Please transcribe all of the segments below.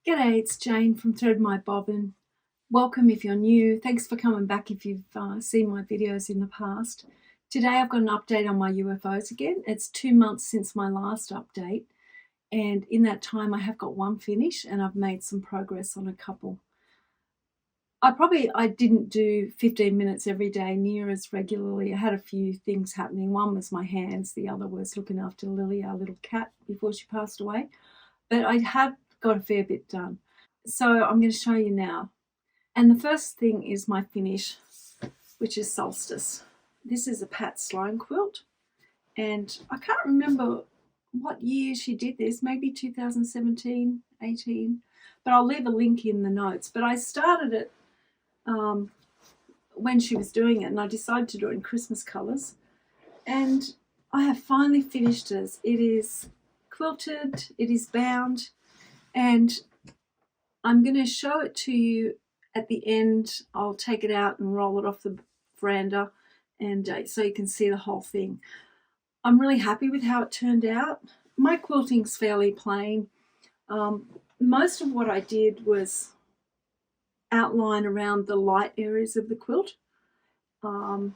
G'day, it's Jane from Thread My Bobbin. Welcome if you're new. Thanks for coming back if you've seen my videos in the past. Today I've got an update on my UFOs again. It's 2 months since my last update, and in that time I have got one finish and I've made some progress on a couple. I didn't do 15 minutes every day near as regularly. I had a few things happening. One was my hands, the other was looking after Lily, our little cat, before she passed away. But I have got a fair bit done. So I'm going to show you now. And the first thing is my finish, which is Solstice. This is a Pat Sloan quilt. And I can't remember what year she did this, maybe 2017, 18. But I'll leave a link in the notes. But I started it when she was doing it, and I decided to do it in Christmas colours. And I have finally finished it. It is quilted, it is bound, and I'm going to show it to you at the end. I'll take it out and roll it off the veranda, and so you can see the whole thing. I'm really happy with how it turned out. My quilting's fairly plain. Most of what I did was outline around the light areas of the quilt. I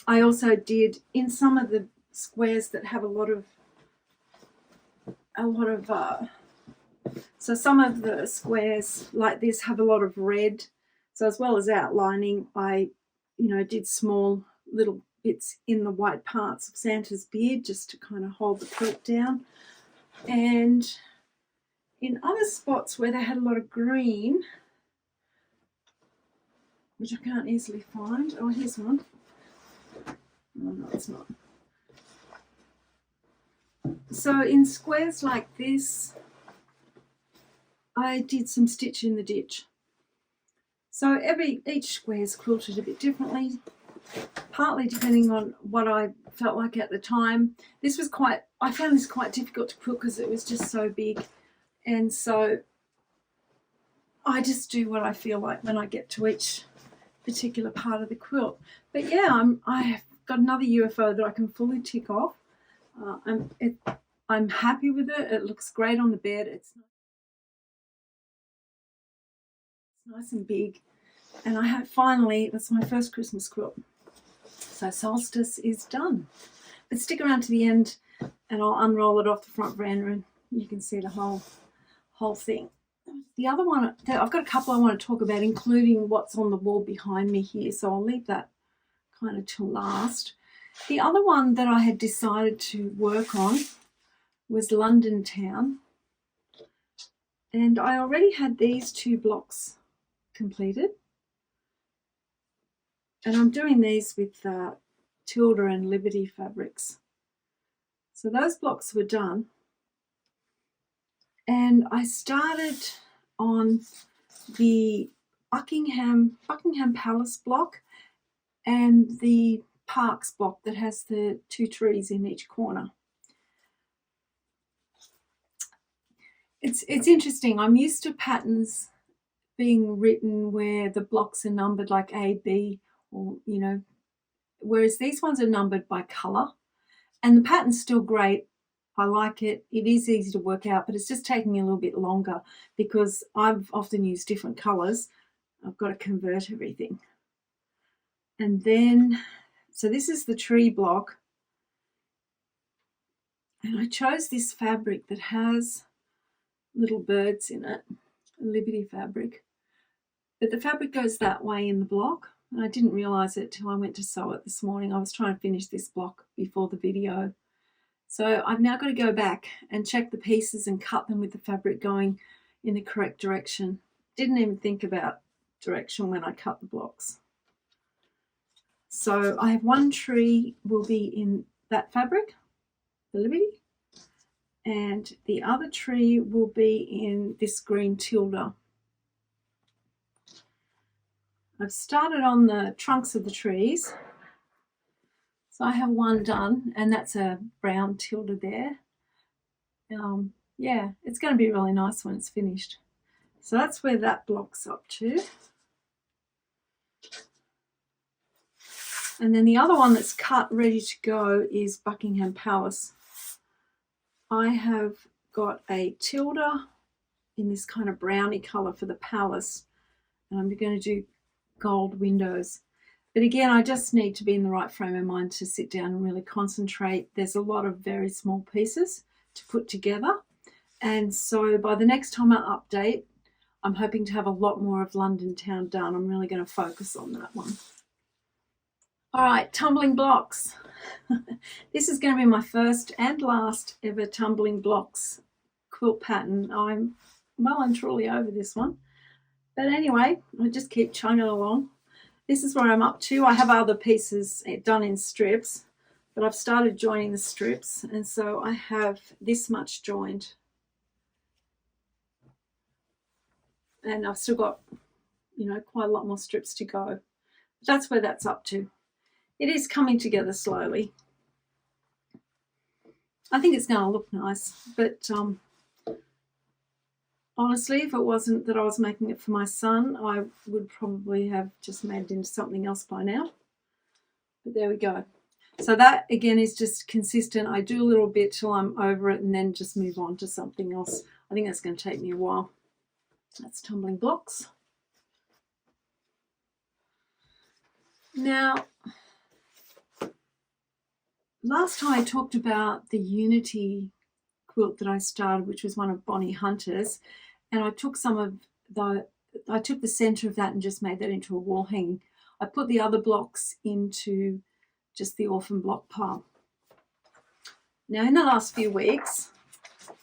also did in some of the squares that have a lot of so some of the squares like this have a lot of red, so as well as outlining, I did small little bits in the white parts of Santa's beard just to kind of hold the quilt down. And in other spots where they had a lot of green, which I can't easily find, oh, here's one. Oh, no, it's not. So in squares like this, I did some stitch in the ditch. So each square is quilted a bit differently, partly depending on what I felt like at the time. I found this quite difficult to quilt because it was just so big, and so I just do what I feel like when I get to each particular part of the quilt. But yeah, I have got another UFO that I can fully tick off. I'm happy with it. It looks great on the bed. It's nice and big, and I have finally, that's my first Christmas quilt. So Solstice is done. But stick around to the end and I'll unroll it off the front veranda and you can see the whole thing. The other one, I've got a couple I want to talk about, including what's on the wall behind me here, so I'll leave that kind of till last. The other one that I had decided to work on was London Town, and I already had these 2 blocks completed, and I'm doing these with Tilda and Liberty fabrics. So those blocks were done, and I started on the Buckingham Palace block and the Parks block that has the 2 trees in each corner. It's interesting. I'm used to patterns being written where the blocks are numbered like A, B, or whereas these ones are numbered by colour, and the pattern's still great. I like it. It is easy to work out, but it's just taking me a little bit longer because I've often used different colours. I've got to convert everything. And then, so this is the tree block, and I chose this fabric that has little birds in it, Liberty fabric, but the fabric goes that way in the block, and I didn't realise it till I went to sew it this morning. I was trying to finish this block before the video, so I've now got to go back and check the pieces and cut them with the fabric going in the correct direction. Didn't even think about direction when I cut the blocks. So I have one tree will be in that fabric, the Liberty, and the other tree will be in this green Tilda. I've started on the trunks of the trees. So I have one done, and that's a brown Tilda there. Yeah, it's going to be really nice when it's finished. So that's where that block's up to. And then the other one that's cut, ready to go, is Buckingham Palace. I have got a Tilda in this kind of browny colour for the palace, and I'm going to do gold windows. But again, I just need to be in the right frame of mind to sit down and really concentrate. There's a lot of very small pieces to put together, and so by the next time I update, I'm hoping to have a lot more of London town done. I'm really going to focus on that one. All right, tumbling blocks. This is going to be my first and last ever tumbling blocks quilt pattern. I'm well and truly over this one. But anyway, I just keep chugging along. This is where I'm up to. I have other pieces done in strips, but I've started joining the strips, and so I have this much joined. And I've still got, quite a lot more strips to go. That's where that's up to. It is coming together slowly. I think it's going to look nice, but honestly, if it wasn't that I was making it for my son, I would probably have just made it into something else by now. But there we go. So that, again, is just consistent. I do a little bit till I'm over it and then just move on to something else. I think that's going to take me a while. That's tumbling blocks. Now, last time I talked about the Unity quilt that I started, which was one of Bonnie Hunter's, and I took the center of that and just made that into a wall hanging. I put the other blocks into just the orphan block pile. Now, in the last few weeks,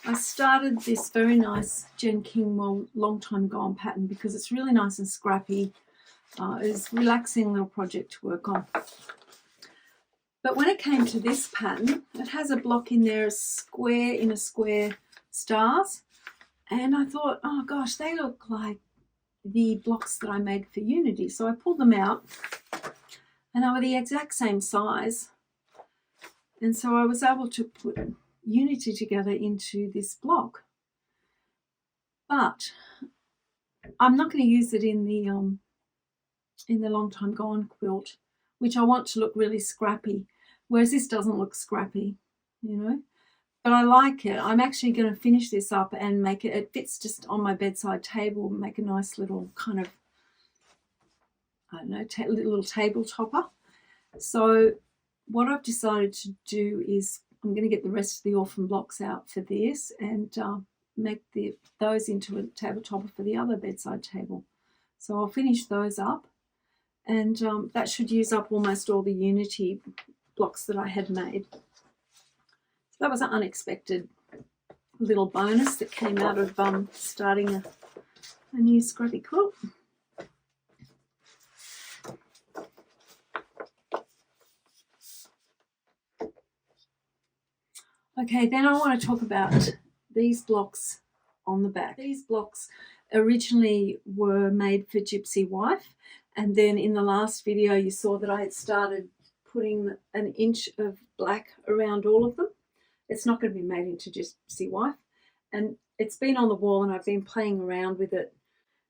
I started this very nice Jen Kingwell Long Time Gone pattern because it's really nice and scrappy. It's a relaxing little project to work on. But when it came to this pattern, it has a block in there, a square stars. And I thought, oh gosh, they look like the blocks that I made for Unity. So I pulled them out and they were the exact same size. And so I was able to put Unity together into this block. But I'm not going to use it in the Long Time Gone quilt, which I want to look really scrappy, whereas this doesn't look scrappy, But I like it. I'm actually going to finish this up and make it, it fits just on my bedside table, make a nice little kind of, I don't know, little table topper. So what I've decided to do is I'm going to get the rest of the orphan blocks out for this and make those into a table topper for the other bedside table. So I'll finish those up, and that should use up almost all the Unity blocks that I had made. So that was an unexpected little bonus that came out of starting a new scrappy quilt. Okay, then I want to talk about these blocks on the back. These blocks originally were made for Gypsy Wife, and then in the last video you saw that I had started putting an inch of black around all of them. It's not going to be made into Gypsy Wife, and it's been on the wall and I've been playing around with it.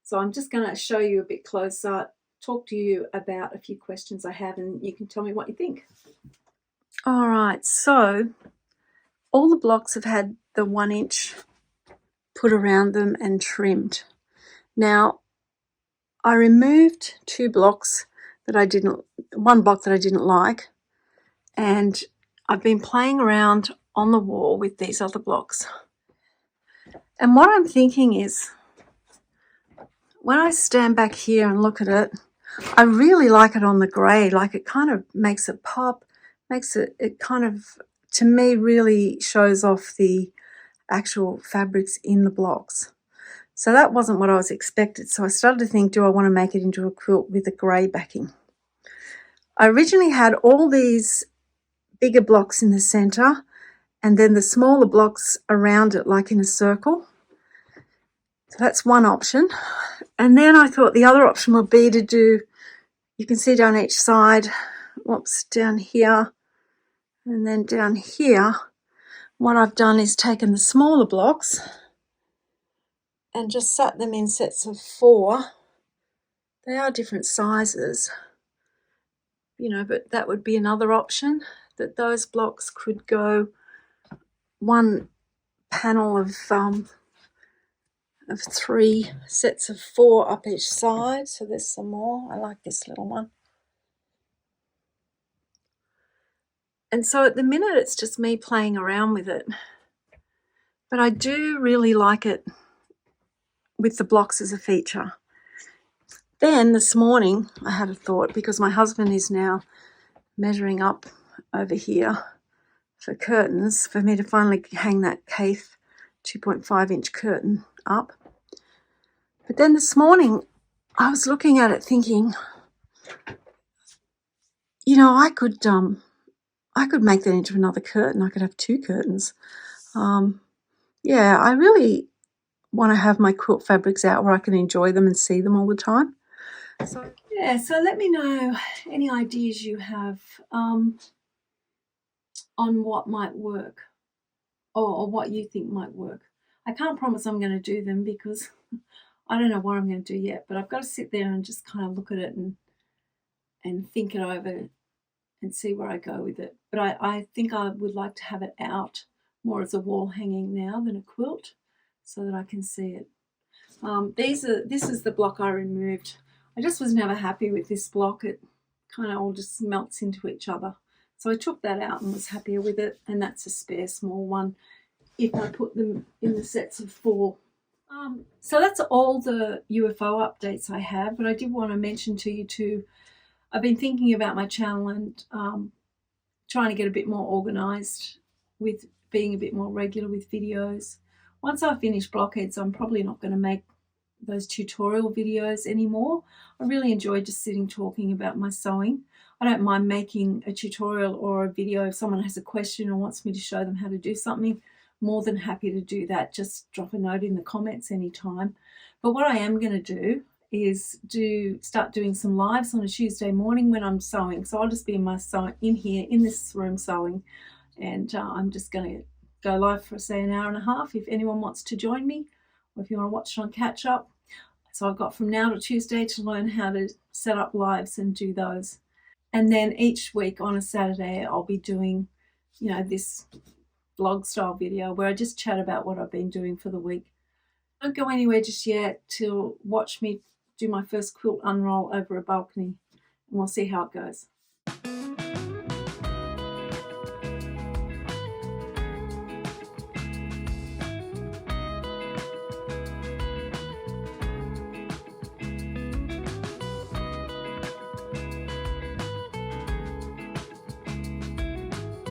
So I'm just going to show you a bit closer, talk to you about a few questions I have, and you can tell me what you think. All right, so all the blocks have had the 1 inch put around them and trimmed. Now, I removed one block that I didn't like, and I've been playing around on the wall with these other blocks. And what I'm thinking is, when I stand back here and look at it, I really like it on the grey. Like, it kind of makes it pop, it kind of, to me, really shows off the actual fabrics in the blocks. So that wasn't what I was expected. So I started to think, do I want to make it into a quilt with a grey backing? I originally had all these bigger blocks in the centre and then the smaller blocks around it, like in a circle. So that's one option. And then I thought the other option would be to do, you can see down each side, whoops, down here and then down here. What I've done is taken the smaller blocks and just sat them in sets of 4. They are different sizes, but that would be another option, that those blocks could go one panel of of 3 sets of 4 up each side. So there's some more. I like this little one. And so at the minute it's just me playing around with it. But I do really like it with the blocks as a feature. Then this morning I had a thought, because my husband is now measuring up over here for curtains, for me to finally hang that Kate 2.5-inch curtain up. But then this morning I was looking at it thinking, you know, I could make that into another curtain. I could have 2 curtains. Yeah, I really want to have my quilt fabrics out where I can enjoy them and see them all the time. So yeah, so let me know any ideas you have on what might work, or what you think might work. I can't promise I'm going to do them because I don't know what I'm going to do yet, but I've got to sit there and just kind of look at it and think it over and see where I go with it. But I think I would like to have it out more as a wall hanging now than a quilt, so that I can see it. This is the block I removed. I just was never happy with this block. It kind of all just melts into each other. So I took that out and was happier with it, and that's a spare small one if I put them in the sets of 4. So that's all the UFO updates I have, but I did want to mention to you too, I've been thinking about my channel and trying to get a bit more organised with being a bit more regular with videos. Once I finish blockheads, I'm probably not going to make those tutorial videos anymore. I really enjoy just sitting talking about my sewing. I don't mind making a tutorial or a video if someone has a question or wants me to show them how to do something. More than happy to do that. Just drop a note in the comments anytime. But what I am going to do is start doing some lives on a Tuesday morning when I'm sewing. So I'll just be in here in this room sewing, and I'm just going to go live for say an hour and a half if anyone wants to join me, or if you want to watch it on catch up. So I've got from now to Tuesday to learn how to set up lives and do those. And then each week on a Saturday I'll be doing, you know, this vlog style video where I just chat about what I've been doing for the week. Don't go anywhere just yet till watch me do my first quilt unroll over a balcony, and we'll see how it goes.